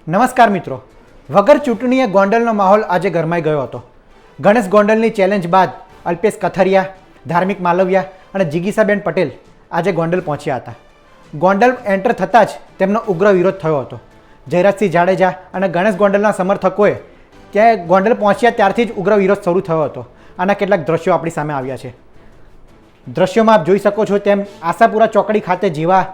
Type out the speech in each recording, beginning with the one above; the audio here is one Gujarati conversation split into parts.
નમસ્કાર મિત્રો, વગર ચૂંટણીએ ગોંડલનો માહોલ આજે ગરમાઈ ગયો હતો. ગણેશ ગોંડલની ચેલેન્જ બાદ અલ્પેશ કથરિયા, ધાર્મિક માલવિયા અને જિગીસાબેન પટેલ આજે ગોંડલ પહોંચ્યા હતા. ગોંડલ એન્ટર થતાં જ તેમનો ઉગ્ર વિરોધ થયો હતો. જયરાજસિંહ જાડેજા અને ગણેશ ગોંડલના સમર્થકોએ ત્યાં ગોંડલ પહોંચ્યા ત્યારથી જ ઉગ્ર વિરોધ શરૂ થયો હતો. આના કેટલાક દ્રશ્યો આપણી સામે આવ્યા છે. દ્રશ્યોમાં આપ જોઈ શકો છો તેમ આશાપુરા ચોકડી ખાતે જેવા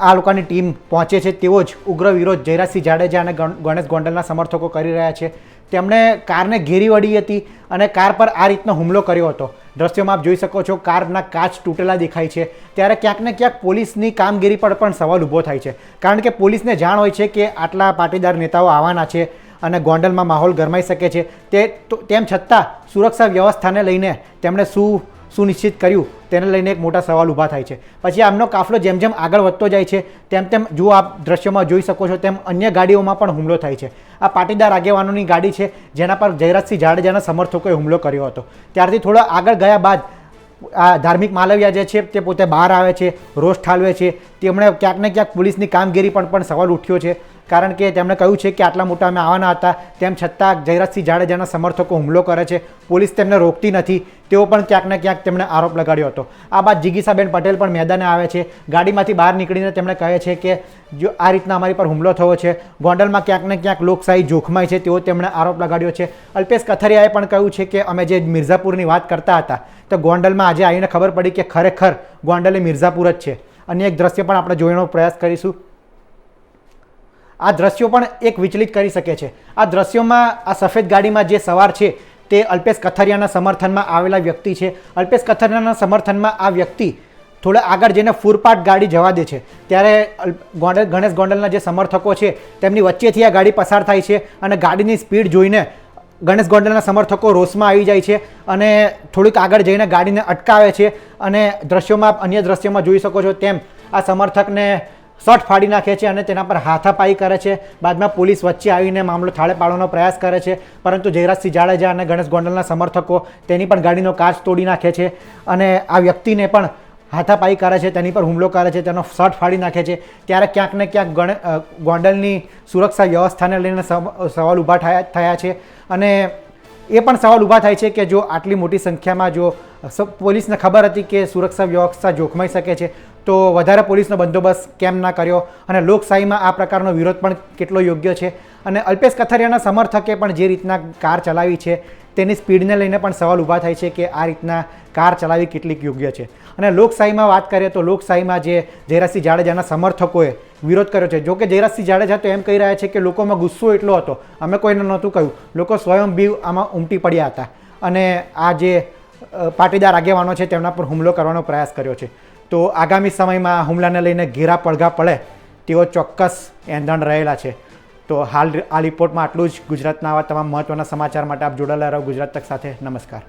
આ લોકોની ટીમ પહોંચે છે તેવો જ ઉગ્ર વિરોધ જયરાજસિંહ જાડેજા અને ગણેશ ગોંડલના સમર્થકો કરી રહ્યા છે. તેમણે કારને ઘેરી વળી હતી અને કાર પર આ રીતનો હુમલો કર્યો હતો. દ્રશ્યોમાં આપ જોઈ શકો છો કારના કાચ તૂટેલા દેખાય છે. ત્યારે ક્યાંક ને ક્યાંક પોલીસની કામગીરી પર પણ સવાલ ઊભો થાય છે, કારણ કે પોલીસને જાણ હોય છે કે આટલા પાટીદાર નેતાઓ આવવાના છે અને ગોંડલમાં માહોલ ગરમાઈ શકે છે. તેમ છતાં સુરક્ષા વ્યવસ્થાને લઈને તેમણે સુનિશ્ચિત કર્યું તેને લઈને એક મોટા સવાલ ઊભા થાય છે. પછી આમનો કાફલો જેમ જેમ આગળ વધતો જાય છે તેમ જો આપ દ્રશ્યોમાં જોઈ શકો છો તેમ અન્ય ગાડીઓમાં પણ હુમલો થાય છે. આ પાટીદાર આગેવાનોની ગાડી છે જેના પર જયરાજસિંહ જાડેજાના સમર્થકોએ હુમલો કર્યો હતો. ત્યારથી થોડો આગળ ગયા બાદ આ ધાર્મિક માલવિયા જે છે તે પોતે બહાર આવે છે, રોષ ઠાલવે છે. તેમણે ક્યાંક ને ક્યાંક પોલીસની કામગીરી પર પણ સવાલ ઉઠ્યો છે, કારણ કે તેમણે કહ્યું છે કે આટલા મોટા અમે આવવાના હતા તેમ છતાં જયરાજસિંહ જાડેજાના સમર્થકો હુમલો કરે છે, પોલીસ તેમને રોકતી નથી, તેઓ પણ ક્યાંક ને ક્યાંક તેમણે આરોપ લગાડ્યો હતો. આ બાદ જિગીસાબેન પટેલ પણ મેદાને આવે છે. ગાડીમાંથી બહાર નીકળીને તેમણે કહે છે કે જો આ રીતના અમારી પર હુમલો થયો છે, ગોંડલમાં ક્યાંક ને ક્યાંક લોકશાહી જોખમાય છે, તેવો તેમણે આરોપ લગાડ્યો છે. અલ્પેશ કથરિયાએ પણ કહ્યું છે કે અમે જે મિર્ઝાપુરની વાત કરતા હતા તો ગોંડલમાં આજે આવીને ખબર પડી કે ખરેખર ગોંડલ એ મિર્ઝાપુર જ છે. અન્ય એક દ્રશ્ય પણ આપણે જોવાનો પ્રયાસ કરીશું. આ દ્રશ્યો પણ એક વિચલિત કરી શકે છે. આ દ્રશ્યોમાં આ સફેદ ગાડીમાં જે સવાર છે તે અલ્પેશ કથરિયાના સમર્થનમાં આવેલા વ્યક્તિ છે. અલ્પેશ કથરિયાના સમર્થનમાં આ વ્યક્તિ થોડા આગળ જઈને ફૂરપાટ ગાડી જવા દે છે, ત્યારે ગણેશ ગોંડલના જે સમર્થકો છે તેમની વચ્ચેથી આ ગાડી પસાર થાય છે અને ગાડીની સ્પીડ જોઈને ગણેશ ગોંડલના સમર્થકો રોષમાં આવી જાય છે અને થોડીક આગળ જઈને ગાડીને અટકાવે છે. અને દ્રશ્યોમાં અન્ય દ્રશ્યોમાં જોઈ શકો છો તેમ આ સમર્થકને શર્ટ ફાડી નાખે છે અને તેના પર હાથાપાઈ કરે છે. બાદમાં પોલીસ વચ્ચે આવીને મામલો થાળે પાડવાનો પ્રયાસ કરે છે, પરંતુ જયરાજસિંહ જાડેજા અને ગણેશ ગોંડલના સમર્થકો તેની પણ ગાડીનો કાચ તોડી નાખે છે અને આ વ્યક્તિને પણ હાથાપાઈ કરે છે, તેની પર હુમલો કરે છે, તેનો શર્ટ ફાડી નાખે છે. ત્યારે ક્યાંક ને ક્યાંક ગોંડલની સુરક્ષા વ્યવસ્થાને લઈને સવાલ ઊભા થયા છે. અને એ પણ સવાલ ઊભા થાય છે કે જો આટલી મોટી સંખ્યામાં જો પોલીસને ખબર હતી કે સુરક્ષા વ્યવસ્થા જોખમાઈ શકે છે તો વધારે પોલીસનો બંદોબસ્ત કેમ ના કર્યો, અને લોકશાહીમાં આ પ્રકારનો વિરોધ પણ કેટલો યોગ્ય છે. અને અલ્પેશ કથરિયાના સમર્થકે પણ જે રીતના કાર ચલાવી છે તેની સ્પીડને લઈને પણ સવાલ ઊભા થાય છે કે આ રીતના કાર ચલાવી કેટલીક યોગ્ય છે. અને લોકશાહીમાં વાત કરીએ તો લોકશાહીમાં જે જયરાજસિંહ જાડેજાના સમર્થકોએ વિરોધ કર્યો છે. જોકે જયરાજસિંહ જાડેજા તો એમ કહી રહ્યા છે કે લોકોમાં ગુસ્સો એટલો હતો, અમે કોઈને નહોતું કહ્યું, લોકો સ્વયંભીવ આમાં ઉમટી પડ્યા હતા અને આ જે પાટીદાર આગેવાનો છે તેમના પર હુમલો કરવાનો પ્રયાસ કર્યો છે. તો આગામી સમયમાં હુમલાને લઈને ઘેરા પડઘા પડે તેઓ ચોક્કસ એંધણ રહેલા છે. તો હાલ આ રિપોર્ટમાં આટલું જ. ગુજરાતના આવા તમામ મહત્ત્વના સમાચાર માટે આપ જોડાયેલા રહો ગુજરાત તક સાથે. નમસ્કાર.